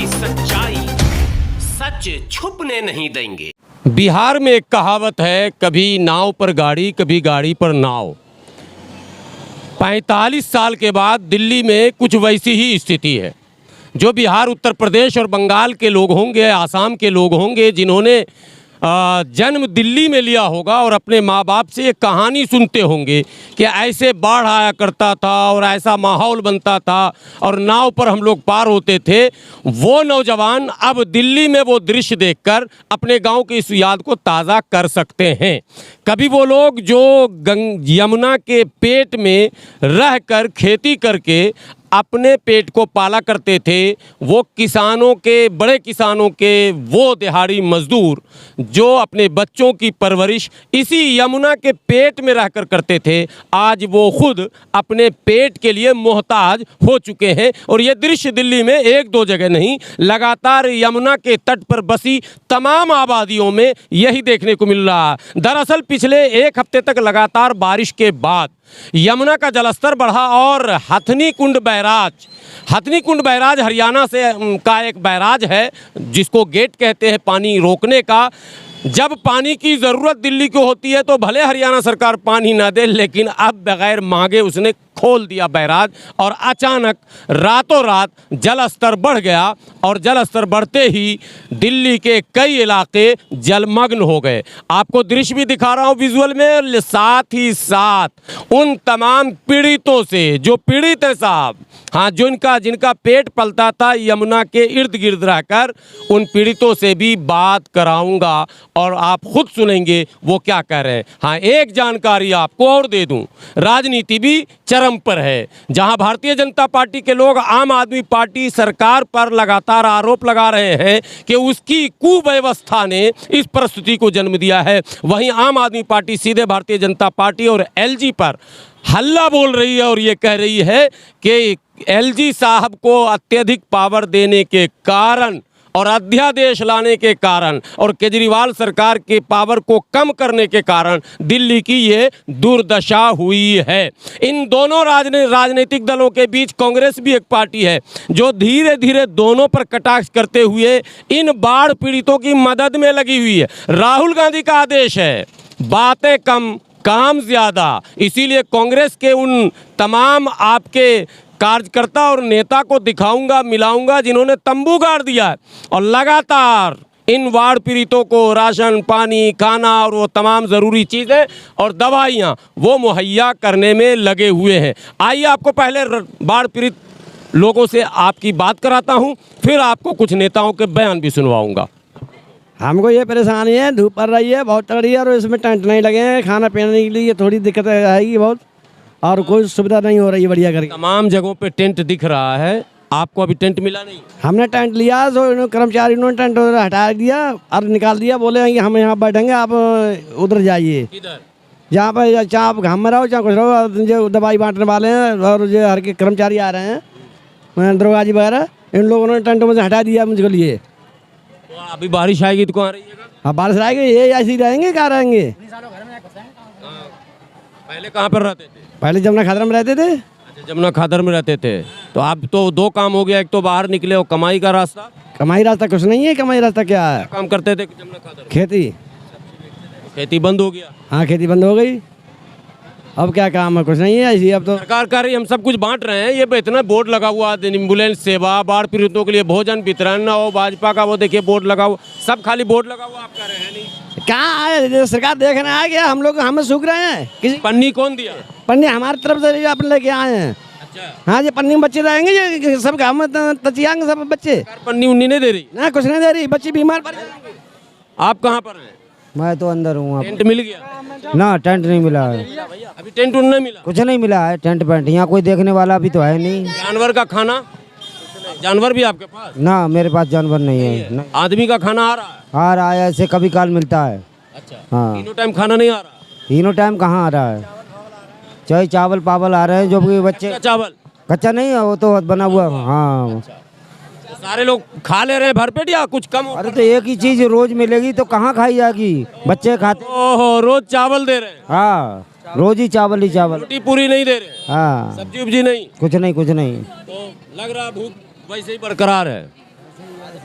की सच्चाई सच छुपने नहीं देंगे। बिहार में एक कहावत है, कभी नाव पर गाड़ी कभी गाड़ी पर नाव। 45 साल के बाद दिल्ली में कुछ वैसी ही स्थिति है। जो बिहार, उत्तर प्रदेश और बंगाल के लोग होंगे, आसाम के लोग होंगे, जिन्होंने जन्म दिल्ली में लिया होगा और अपने माँ बाप से एक कहानी सुनते होंगे कि ऐसे बाढ़ आया करता था और ऐसा माहौल बनता था और नाव पर हम लोग पार होते थे। वो नौजवान अब दिल्ली में वो दृश्य देखकर अपने गांव की इस याद को ताज़ा कर सकते हैं। कभी वो लोग जो यमुना के पेट में रहकर खेती करके अपने पेट को पाला करते थे, वो किसानों के, बड़े किसानों के वो दिहाड़ी मजदूर जो अपने बच्चों की परवरिश इसी यमुना के पेट में रहकर करते थे, आज वो खुद अपने पेट के लिए मोहताज हो चुके हैं। और ये दृश्य दिल्ली में एक दो जगह नहीं, लगातार यमुना के तट पर बसी तमाम आबादियों में यही देखने को मिल रहा है। दरअसल पिछले एक हफ्ते तक लगातार बारिश के बाद यमुना का जलस्तर बढ़ा और हथनी कुंड बैराज हरियाणा से का एक बैराज है, जिसको गेट कहते हैं पानी रोकने का। जब पानी की ज़रूरत दिल्ली को होती है तो भले हरियाणा सरकार पानी ना दे, लेकिन अब बगैर मांगे उसने खोल दिया बैराज और अचानक रातों रात जल स्तर बढ़ गया और जल स्तर बढ़ते ही दिल्ली के कई इलाके जलमग्न हो गए। आपको दृश्य भी दिखा रहा हूँ विजुअल में, साथ ही साथ उन तमाम पीड़ितों से जो पीड़ित है साहब, हाँ, जिनका पेट पलता था यमुना के इर्द गिर्द रहकर, उन पीड़ितों से भी बात कराऊंगा और आप खुद सुनेंगे वो क्या कह रहे हैं। हाँ, एक जानकारी आपको और दे दूं, राजनीति भी चरम पर है। जहां भारतीय जनता पार्टी के लोग आम आदमी पार्टी सरकार पर लगातार आरोप लगा रहे हैं कि उसकी कुव्यवस्था ने इस परिस्थिति को जन्म दिया है, वहीं आम आदमी पार्टी सीधे भारतीय जनता पार्टी और एलजी पर हल्ला बोल रही है और ये कह रही है कि एलजी साहब को अत्यधिक पावर देने के कारण और अध्यादेश लाने के कारण और केजरीवाल सरकार के पावर को कम करने के कारण दिल्ली की ये दुर्दशा हुई है। इन दोनों राजनीतिक दलों के बीच कांग्रेस भी एक पार्टी है जो धीरे धीरे दोनों पर कटाक्ष करते हुए इन बाढ़ पीड़ितों की मदद में लगी हुई है। राहुल गांधी का आदेश है, बातें कम काम ज़्यादा। इसीलिए कांग्रेस के उन तमाम आपके कार्यकर्ता और नेता को दिखाऊंगा, मिलाऊंगा जिन्होंने तंबू गाड़ दिया है और लगातार इन बाढ़ पीड़ितों को राशन, पानी, खाना और वो तमाम ज़रूरी चीज़ें और दवाइयाँ वो मुहैया करने में लगे हुए हैं। आइए आपको पहले बाढ़ पीड़ित लोगों से आपकी बात कराता हूँ, फिर आपको कुछ नेताओं के बयान भी सुनवाऊँगा। हमको ये परेशानी है, धूप पड़ रही है बहुत तगड़ी है और इसमें टेंट नहीं लगे हैं, खाना पीने के लिए थोड़ी दिक्कत आएगी बहुत, और कोई सुविधा नहीं हो रही है बढ़िया करके। तमाम जगहों पे टेंट दिख रहा है, आपको अभी टेंट मिला नहीं? हमने टेंट लिया तो कर्मचारी ने टेंट हटा दिया और निकाल दिया, बोले कि हम यहाँ बैठेंगे, आप उधर जाइए, जहाँ पर चाहे आप घाम में रहो चाहे कुछ रहो। जो दवाई बांटने वाले हैं और जो हर के कर्मचारी आ रहे हैं, दरोगा जी वगैरह, इन लोगों ने टेंटों में से हटा दिया मुझको लिए। तो अभी बारिश आएगी तो कहाँ रहिएगा? हाँ, बारिश आएगी, ये ऐसे ही रहेंगे, कहाँ रहेंगे? पहले कहाँ पर रहते थे? पहले जमुना खादर में रहते थे। अच्छा, जमुना खादर में रहते थे। तो अब तो दो काम हो गया, एक तो बाहर निकले हो, कमाई का रास्ता। कमाई रास्ता कुछ नहीं है, कमाई रास्ता क्या है? काम करते थे जमुना खादर? खेती बंद हो गया। हाँ, खेती बंद हो गई, अब क्या काम है? कुछ नहीं है ऐसी। अब तो सरकार कर रही, हम सब कुछ बांट रहे हैं, ये इतना बोर्ड लगा हुआ, एम्बुलेंस सेवा, बाढ़ पीड़ितों के लिए भोजन वितरण, और भाजपा का वो देखिए बोर्ड लगा हुआ, सब खाली बोर्ड लगा हुआ, आप कह रहे हैं नहीं? कहाँ है सरकार? देखने आ गया, हम लोग हमें सूख रहे हैं। किसी पन्नी कौन दिया? पन्नी हमारी तरफ से अपने लेके आए हैं। अच्छा, हाँ, ये पन्नी में बच्चे रहेंगे, ये सब गाँव में तचियाएंगे सब बच्चे। पन्नी उन्नी नहीं दे रही ना, कुछ नहीं दे रही, बच्चे बीमार पड़ जाएंगे। आप कहाँ पर हैं? मैं तो अंदर हूँ। टेंट मिल गया? ना, टेंट नहीं मिला है, अभी टेंट नहीं मिला, कुछ नहीं मिला है। टेंट पेंट यहाँ कोई देखने वाला भी तो है नहीं। जानवर का खाना? जानवर भी आपके पास? ना, मेरे पास जानवर नहीं है। नहीं। आदमी का खाना आ रहा है? आ रहा है, ऐसे कभी काल मिलता है। अच्छा, हाँ, तीनों टाइम खाना नहीं आ रहा? तीनों टाइम कहाँ आ रहा है? चाहे चावल पावल आ रहे हैं, जो भी बच्चे। चावल कच्चा नहीं है, वो तो बना हुआ। हाँ, तो सारे लोग खा ले रहे हैं भरपेट या कुछ कम? अरे तो एक ही चीज रोज मिलेगी तो कहाँ खाई जाएगी? बच्चे खाते। ओहो, रोज चावल दे रहे हैं? हाँ, रोज ही चावल। रोटी पूरी नहीं दे रहे? हाँ, सब्जी उब्जी नहीं? कुछ नहीं, कुछ नहीं। तो लग रहा भूख वैसे ही बरकरार है।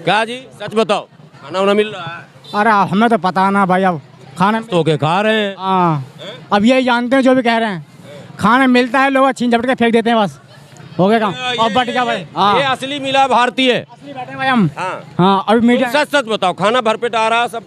क्या जी सच बताओ, खाना वाना मिल रहा है? अरे हमें तो पता ना भाई, अब खाना तो के खा रहे हैं। हाँ, अब यही जानते हैं जो भी कह रहे हैं, खाना मिलता है, लोग छीन झपट के फेंक देते हैं, बस हो गया काम। अब बट गया भाई। ये असली मिला भारतीय है। असली बैठे हैं भाई हम। हाँ, हाँ, अभी मीडिया सच सच बताओ, खाना भरपेट आ रहा है सब?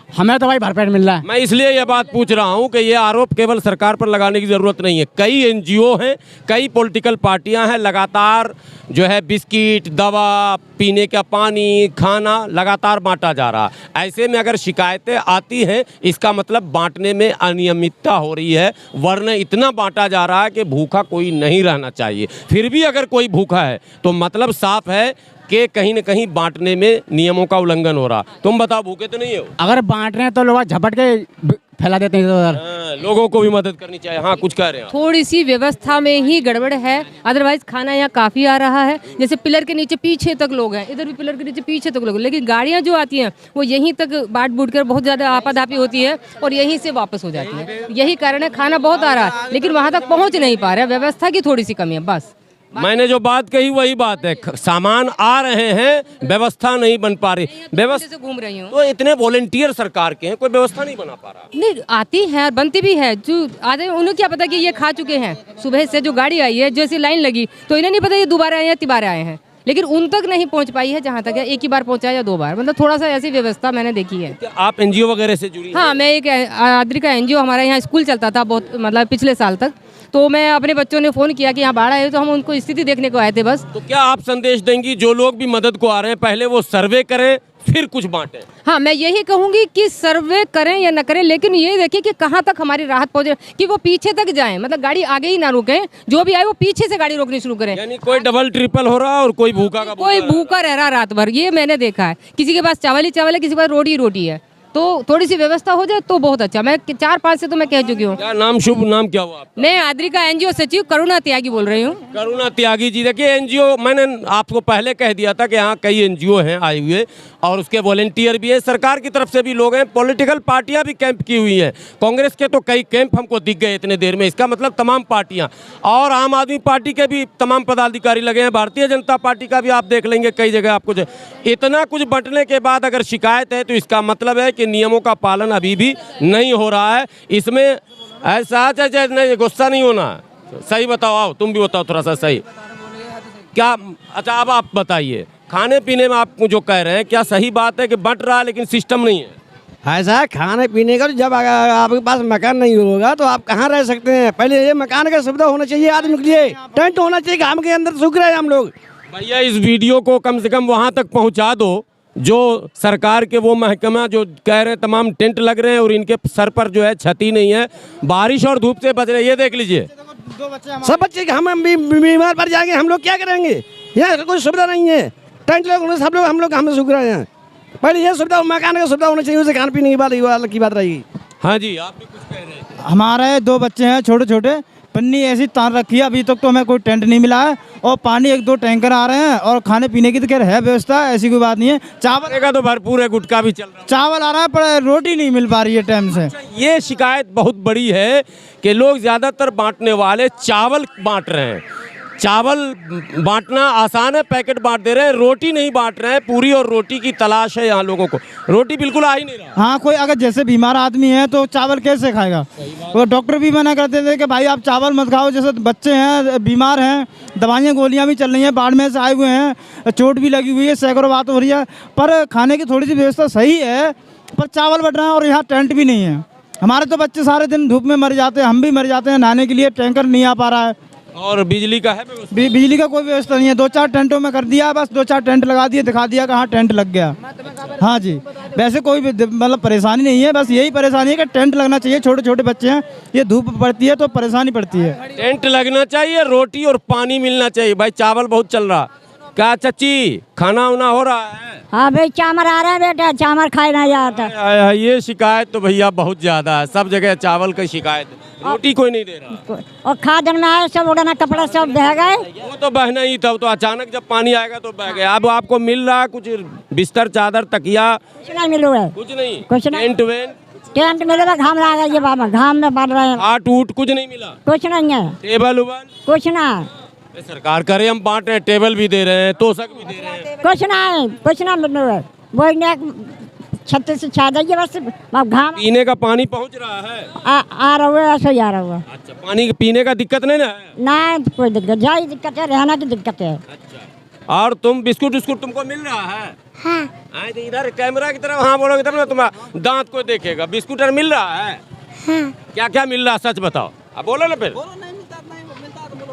हमें तो भाई भरपेट मिल रहा है। मैं इसलिए ये बात पूछ रहा हूँ कि ये आरोप केवल सरकार पर लगाने की ज़रूरत नहीं है। कई एनजीओ हैं, कई पॉलिटिकल पार्टियां हैं, लगातार जो है बिस्किट, दवा, पीने का पानी, खाना लगातार बांटा जा रहा है। ऐसे में अगर शिकायतें आती हैं, इसका मतलब बांटने में अनियमितता हो रही है, वरना इतना बांटा जा रहा है कि भूखा कोई नहीं रहना चाहिए। फिर भी अगर कोई भूखा है तो मतलब साफ है कि कहीं न कहीं बांटने में नियमों का उल्लंघन हो रहा। तुम बताओ, भूखे तो नहीं हो? अगर बांट रहे हैं तो लोग झपट के फैला देते हैं इधर। हाँ, लोगों को भी मदद करनी चाहिए। हाँ, कुछ कह रहे हैं आप? थोड़ी सी व्यवस्था में ही गड़बड़ है, अदरवाइज खाना यहाँ काफ़ी आ रहा है। जैसे पिलर के नीचे पीछे तक लोग हैं, इधर भी पिलर के नीचे पीछे तक लोग, लेकिन गाड़ियाँ जो आती हैं वो यहीं तक बाट बूट कर बहुत ज़्यादा आपाधापी होती है और यहीं से वापस हो जाती है। यही कारण है, खाना बहुत आ रहा है लेकिन वहाँ तक पहुँच नहीं पा रहा है, व्यवस्था की थोड़ी सी कमी है बस। मैंने जो बात कही वही बात है, सामान आ रहे हैं, व्यवस्था नहीं बन पा रही। व्यवस्था से घूम रही हूँ तो इतने वॉलेंटियर सरकार के हैं, कोई व्यवस्था नहीं बना पा रहा। नहीं, आती है और बनती भी है। जो आधे उन्हें क्या पता कि ये खा चुके हैं, सुबह से जो गाड़ी आई है, जैसे लाइन लगी तो इन्हें नहीं पता ये दोबारा आए या तिबारा आए हैं, लेकिन उन तक नहीं पहुंच पाई है। जहां तक है, एक ही बार पहुंचा या 2 बार, मतलब थोड़ा सा ऐसी व्यवस्था मैंने देखी है। क्या आप एनजीओ वगैरह से जुड़ी हैं? हाँ, मैं एक आदरी का एनजीओ, हमारा यहाँ स्कूल चलता था बहुत, मतलब पिछले साल तक, तो मैं अपने बच्चों ने फ़ोन किया कि यहाँ बाढ़ आए, तो हम उनको स्थिति देखने को आए थे बस। तो क्या आप संदेश देंगी जो लोग भी मदद को आ रहे हैं, पहले वो सर्वे करें फिर कुछ बांटें? हाँ, मैं यही कहूँगी कि सर्वे करें या न करें, लेकिन ये देखिए कि कहाँ तक हमारी राहत पहुँचे, कि वो पीछे तक जाएं, मतलब गाड़ी आगे ही ना रुके, जो भी आए वो पीछे से गाड़ी रोकनी शुरू करें। यानी कोई डबल ट्रिपल हो रहा है और कोई भूखा का कोई भूखा रह रहा रात भर, ये मैंने देखा है। किसी के पास चावल ही चावल है, किसी के पास रोटी ही रोटी है। तो थोड़ी सी व्यवस्था हो जाए तो बहुत अच्छा। मैं 4-5 से तो मैं कह चुकी हूँ। क्या नाम, शुभ नाम क्या हुआ आपका? मैं आदरी का एनजीओ सचिव करुणा त्यागी बोल रही हूँ। करुणा त्यागी जी, देखिए एनजीओ, मैंने आपको पहले कह दिया था कि यहाँ कई एनजीओ हैं आए हुए और उसके वॉलेंटियर भी हैं, सरकार की तरफ से भी लोग हैं, पॉलिटिकल पार्टियां भी कैंप की हुई हैं। कांग्रेस के तो कई कैंप हमको दिख गए इतने देर में, इसका मतलब तमाम पार्टियां, और आम आदमी पार्टी के भी तमाम पदाधिकारी लगे हैं, भारतीय जनता पार्टी का भी आप देख लेंगे कई जगह आपको। इतना कुछ बंटने के बाद अगर शिकायत है तो इसका मतलब है कि नियमों का पालन अभी भी नहीं हो रहा है। इसमें ऐसा नहीं, गुस्सा नहीं होना, सही बताओ। आओ तुम भी बताओ थोड़ा सा सही क्या। अच्छा, अब आप बताइए, खाने पीने में आप जो कह रहे हैं क्या सही बात है कि बंट रहा है लेकिन सिस्टम नहीं है? ऐसा है, खाने पीने का, जब आपके पास मकान नहीं होगा तो आप कहाँ रह सकते हैं? पहले ये मकान का सुविधा होना चाहिए आदमी के लिए, टेंट होना चाहिए, गाँव के अंदर सूख रहे हैं हम लोग। भैया इस वीडियो को कम से कम वहाँ तक पहुँचा दो जो सरकार के वो महकमा जो कह रहे हैं तमाम टेंट लग रहे हैं और इनके सर पर जो है छती नहीं है, बारिश और धूप से बच रहे हैं। ये देख लीजिए, सब बच्चे हम बीमार पड़ जाएंगे, हम लोग क्या करेंगे? यहाँ कोई सुविधा नहीं है, टेंट लोग सब लोग हम लोग हम सूख रहे हैं। पहले ये सुविधा, मकान का सुविधा होना चाहिए, उसे खाने पीने की बात रहेगी। हाँ जी, आप भी कुछ कह रहे हैं? हमारे 2 बच्चे हैं छोटे छोटे, पन्नी ऐसी तार रखी है, अभी तक तो हमें कोई टेंट नहीं मिला है, और पानी 1-2 टैंकर आ रहे हैं, और खाने पीने की तो खैर है व्यवस्था, ऐसी कोई बात नहीं है। चावल का तो भरपूर है, गुटखा भी चल रहा है, चावल आ रहा है पर रोटी नहीं मिल पा रही है टाइम से। ये शिकायत बहुत बड़ी है कि लोग ज़्यादातर बांटने वाले चावल बांट रहे हैं। चावल बांटना आसान है, पैकेट बांट दे रहे हैं, रोटी नहीं बांट रहे हैं। पूरी और रोटी की तलाश है यहाँ लोगों को, रोटी बिल्कुल आ ही नहीं रहा। हाँ, कोई अगर जैसे बीमार आदमी है तो चावल कैसे खाएगा? वो डॉक्टर भी मना करते थे कि भाई आप चावल मत खाओ, जैसे बच्चे हैं, बीमार हैं, दवाइयाँ गोलियाँ भी चल रही हैं, बाढ़ में से आए हुए हैं, चोट भी लगी हुई है, सैकड़ों बात हो रही है, पर खाने की थोड़ी सी व्यवस्था सही है, पर चावल बट रहा है और यहाँ टेंट भी नहीं है। हमारे तो बच्चे सारे दिन धूप में मर जाते हैं, हम भी मर जाते हैं, नहाने के लिए टैंकर नहीं आ पा रहा है। और बिजली का है व्यवस्था? बिजली का कोई व्यवस्था नहीं है। 2-4 टेंटों में कर दिया, बस 2-4 टेंट लगा दिए, दिखा दिया कहाँ टेंट लग गया। हाँ जी, वैसे कोई मतलब परेशानी नहीं है, बस यही परेशानी है कि टेंट लगना चाहिए। छोटे छोटे बच्चे हैं, ये धूप पड़ती है तो परेशानी पड़ती है। टेंट लगना चाहिए, रोटी और पानी मिलना चाहिए। भाई चावल बहुत चल रहा। क्या चाची, खाना वाना हो रहा है? हाँ भाई, चावल आ रहा है बेटा, चावल खाए ना जाता। ये शिकायत तो भैया बहुत ज्यादा है, सब जगह चावल की शिकायत, रोटी कोई नहीं दे रहा। और खादन में आए सब उड़ाना कपड़ा सब बह गए। वो तो बहना ही था, तो अचानक जब पानी आएगा तो बह गया। अब आपको मिल रहा कुछ बिस्तर, चादर, तकिया? कुछ नहीं मिलो है, कुछ नहीं, कुछ नहीं। Tent went? टेंट मिलेगा, घाम लगा ये बाबा, घाम में बढ़ रहे हैं। आट ऊट कुछ नहीं मिला? कुछ नहीं है, टेबल उबल कुछ ना। सरकार करे, हम बांट रहे हैं, टेबल भी दे रहे हैं, तोशक भी दे रहे हैं। कुछ ना वो छत्तीस से छा जाइए बस। अब घाम पीने का पानी पहुंच रहा है? आ रहा हुआ है, ऐसे ही आ रहा हुआ। अच्छा, पानी पीने का दिक्कत नहीं ना है? ना कोई दिक्कत, जाई दिक्कत है, रहना की दिक्कत है। अच्छा, और तुम बिस्कुट विस्कुट तुमको मिल रहा है? हाँ। तो इधर कैमरा की तरफ हाँ बोलोगे तब ना तुम्हारा दांत को देखेगा। बिस्कुट और मिल रहा है? हाँ। क्या क्या मिल रहा है, सच बताओ। अब बोलो ना फिर,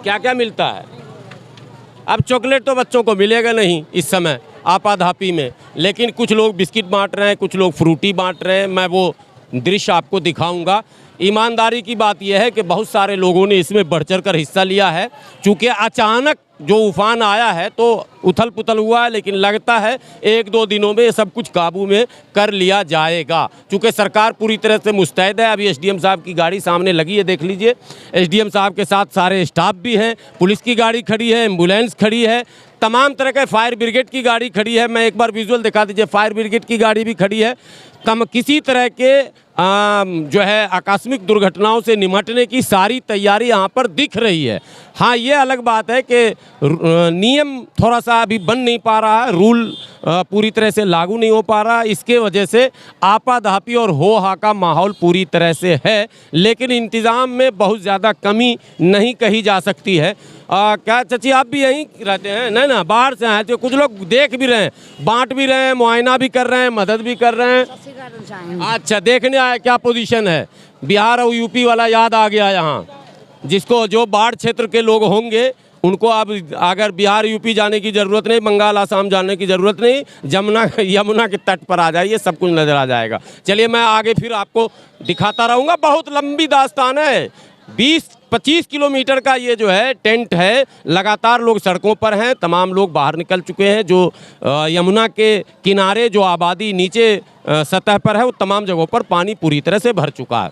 क्या क्या मिलता है? अब चॉकलेट तो बच्चों को मिलेगा नहीं इस समय आपाधापी में, लेकिन कुछ लोग बिस्किट बांट रहे हैं, कुछ लोग फ्रूटी बांट रहे हैं। मैं वो दृश्य आपको दिखाऊंगा। ईमानदारी की बात यह है कि बहुत सारे लोगों ने इसमें बढ़ चढ़ कर हिस्सा लिया है। चूँकि अचानक जो उफान आया है तो उथल पुथल हुआ है, लेकिन लगता है 1-2 दिनों में ये सब कुछ काबू में कर लिया जाएगा। चूँकि सरकार पूरी तरह से मुस्तैद है। अभी एसडीएम साहब की गाड़ी सामने लगी है, देख लीजिए। एसडीएम साहब के साथ सारे स्टाफ भी हैं, पुलिस की गाड़ी खड़ी है, एम्बुलेंस खड़ी है, तमाम तरह के फायर ब्रिगेड की गाड़ी खड़ी है। मैं एक बार विजुअल दिखा दीजिए, फायर ब्रिगेड की गाड़ी भी खड़ी है। किसी तरह के जो है आकस्मिक दुर्घटनाओं से निपटने की सारी तैयारी यहाँ पर दिख रही है। हाँ, ये अलग बात है कि नियम थोड़ा सा अभी बन नहीं पा रहा है, रूल पूरी तरह से लागू नहीं हो पा रहा। इसके वजह से आपाधापी और हो हा का माहौल पूरी तरह से है, लेकिन इंतज़ाम में बहुत ज़्यादा कमी नहीं कही जा सकती है। क्या चाची आप भी यहीं रहते हैं? नहीं ना, बाहर से आए तो कुछ लोग देख भी रहे हैं, बांट भी रहे हैं, मुआयना भी कर रहे हैं, मदद भी कर रहे हैं। अच्छा, देखने आए क्या पोजीशन है। बिहार और यूपी वाला याद आ गया यहाँ, जिसको जो बाढ़ क्षेत्र के लोग होंगे उनको अब अगर बिहार यूपी जाने की ज़रूरत नहीं, बंगाल आसाम जाने की ज़रूरत नहीं, यमुना के तट पर आ जाइए, सब कुछ नज़र आ जाएगा। चलिए मैं आगे फिर आपको दिखाता रहूँगा। बहुत लंबी दास्तान है, 20-25 किलोमीटर का ये जो है टेंट है। लगातार लोग सड़कों पर हैं, तमाम लोग बाहर निकल चुके हैं। जो यमुना के किनारे जो आबादी नीचे सतह पर है, वो तमाम जगहों पर पानी पूरी तरह से भर चुका है।